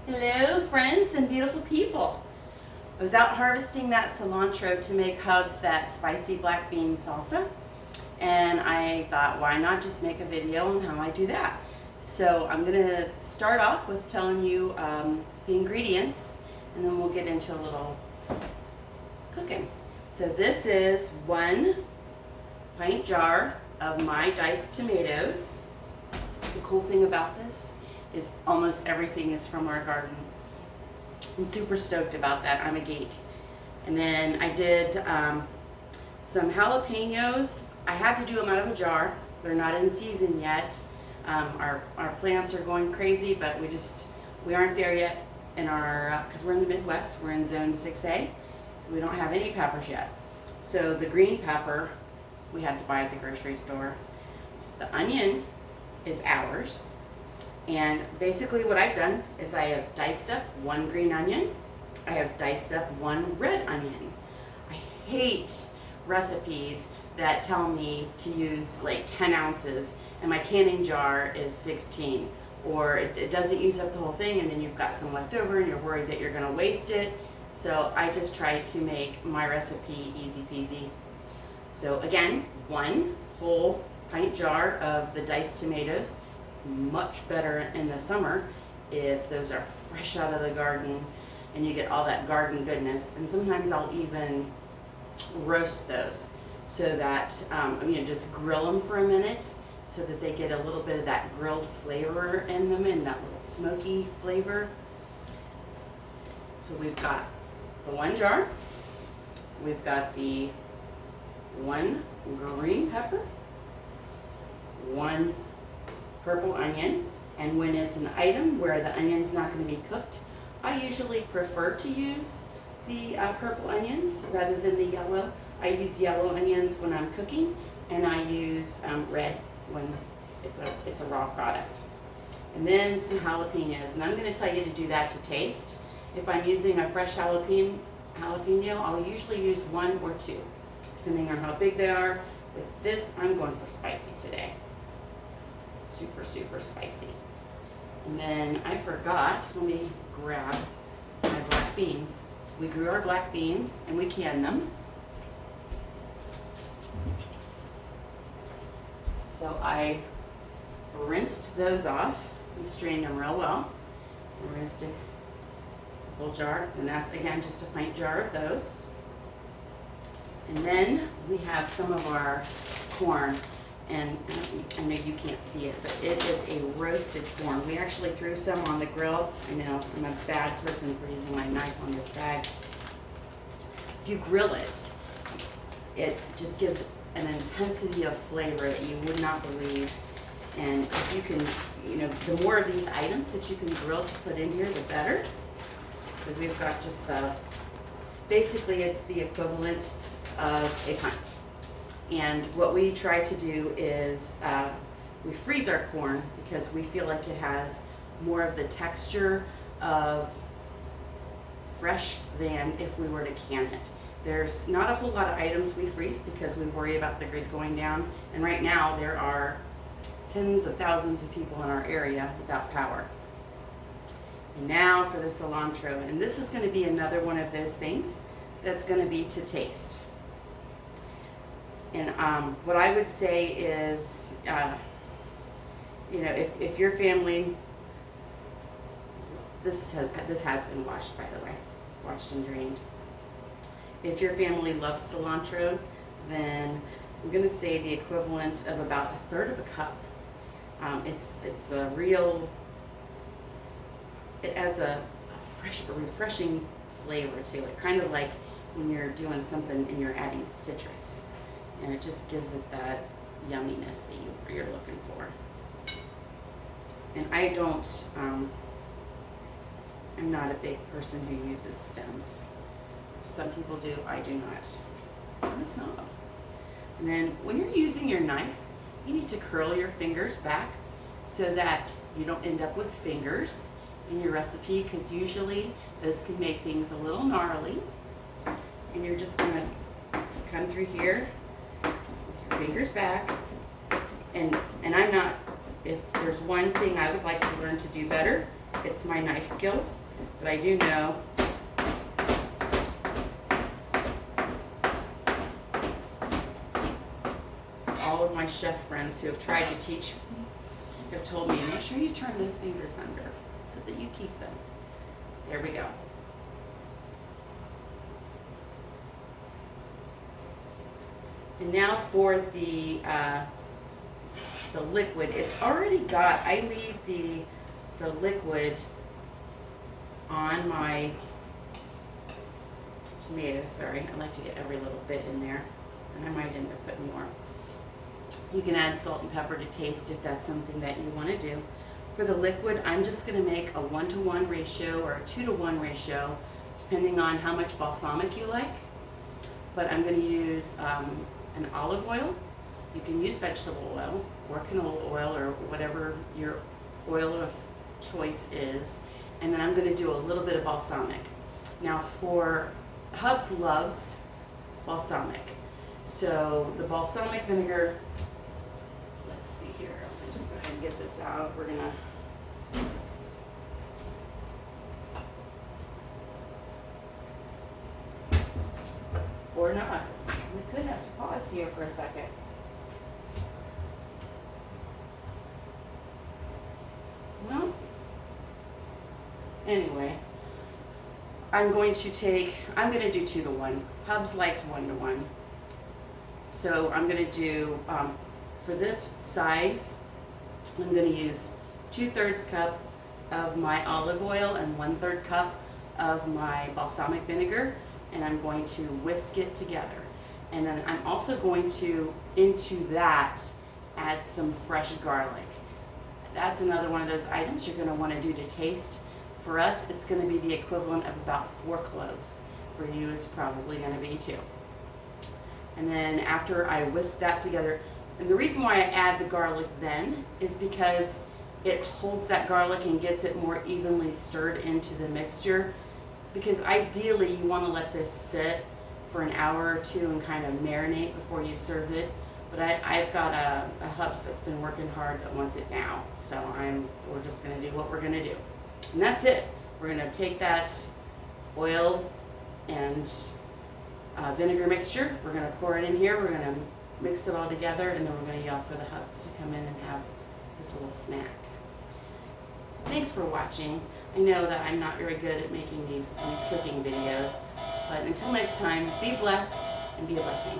Hello friends and beautiful people. I was out harvesting that cilantro to make Hubs that spicy black bean salsa, and I thought, why not just make a video on how I do that. So I'm going to start off with telling you the ingredients, and then we'll get into a little cooking. So this is 1 pint jar of my diced tomatoes. The cool thing about this is almost everything is from our garden. I'm super stoked about that. I'm a geek. And then I did some jalapenos. I had to do them out of a jar. They're not in season yet. Our plants are going crazy, but we aren't there yet in our, because we're in the Midwest. We're in zone 6A, so we don't have any peppers yet. So the green pepper we had to buy at the grocery store. The onion is ours. And basically what I've done is I have diced up 1 green onion. I have diced up 1 red onion. I hate recipes that tell me to use like 10 ounces and my canning jar is 16. Or it doesn't use up the whole thing and then you've got some left over and you're worried that you're gonna waste it. So I just try to make my recipe easy peasy. So again, 1 whole pint jar of the diced tomatoes. Much better in the summer if those are fresh out of the garden and you get all that garden goodness. And sometimes I'll even roast those so that just grill them for a minute so that they get a little bit of that grilled flavor in them and that little smoky flavor. So we've got the 1 jar, we've got the 1 green pepper, 1 purple onion, and when it's an item where the onion's not going to be cooked, I usually prefer to use the purple onions rather than the yellow. I use yellow onions when I'm cooking, and I use red when it's a raw product. And then some jalapenos, and I'm going to tell you to do that to taste. If I'm using a fresh jalapeno, I'll usually use 1 or 2, depending on how big they are. With this, I'm going for spicy today. Super, super spicy. And then I forgot, let me grab my black beans. We grew our black beans and we canned them. So I rinsed those off and strained them real well. And we're going to stick a whole jar, and that's again just a pint jar of those. And then we have some of our corn. And I know you can't see it, but it is a roasted corn. We actually threw some on the grill. I know, I'm a bad person for using my knife on this bag. If you grill it, it just gives an intensity of flavor that you would not believe. And if you can, the more of these items that you can grill to put in here, the better. So we've got just basically it's the equivalent of a pint. And what we try to do is we freeze our corn because we feel like it has more of the texture of fresh than if we were to can it. There's not a whole lot of items we freeze because we worry about the grid going down. And right now there are tens of thousands of people in our area without power. And now for the cilantro. And this is going to be another one of those things that's going to be to taste. And what I would say is, if your family, this has been washed, by the way, washed and drained. If your family loves cilantro, then I'm going to say the equivalent of about 1/3 of a cup. It's a real, it has a refreshing flavor to it, kind of like when you're doing something and you're adding citrus. And it just gives it that yumminess that you're looking for. And I don't, I'm not a big person who uses stems. Some people do, I do not. I'm a snob. And then when you're using your knife, you need to curl your fingers back so that you don't end up with fingers in your recipe, because usually those can make things a little gnarly. And you're just gonna come through here fingers back, and I'm not, if there's one thing I would like to learn learn to do better. It's my knife skills, but I do know all of my chef friends who have tried to teach me have told me, make sure you turn those fingers under so that you keep them. There we go. And now for the liquid. It's already got, I leave the liquid on my tomatoes. Sorry, I like to get every little bit in there, and I might end up putting more. You can add salt and pepper to taste if that's something that you want to do. For the liquid, I'm just going to make a 1-to-1 ratio or a 2-to-1 ratio, depending on how much balsamic you like. But I'm going to use an olive oil. You can use vegetable oil or canola oil or whatever your oil of choice is. And then I'm going to do a little bit of balsamic. Now for Hubs loves balsamic. So the balsamic vinegar, let's see here. Let me just go ahead and get this out. We're going to or not. We could have to pause here for a second. No? Anyway, I'm going to do 2-to-1. Hubs likes 1-to-1. So I'm going to do, for this size, I'm going to use 2/3 cup of my olive oil and 1/3 cup of my balsamic vinegar, and I'm going to whisk it together. And then I'm also going to, into that, add some fresh garlic. That's another one of those items you're going to want to do to taste. For us, it's going to be the equivalent of about 4 cloves. For you, it's probably going to be 2. And then after I whisk that together, and the reason why I add the garlic then is because it holds that garlic and gets it more evenly stirred into the mixture. Because ideally you want to let this sit for an hour or 2 and kind of marinate before you serve it. But I've got a Hubs that's been working hard that wants it now. So we're just going to do what we're going to do. And that's it. We're going to take that oil and vinegar mixture. We're going to pour it in here. We're going to mix it all together, and then we're going to yell for the Hubs to come in and have his little snack. Thanks for watching. I know that I'm not very good at making these cooking videos, but until next time, be blessed and be a blessing.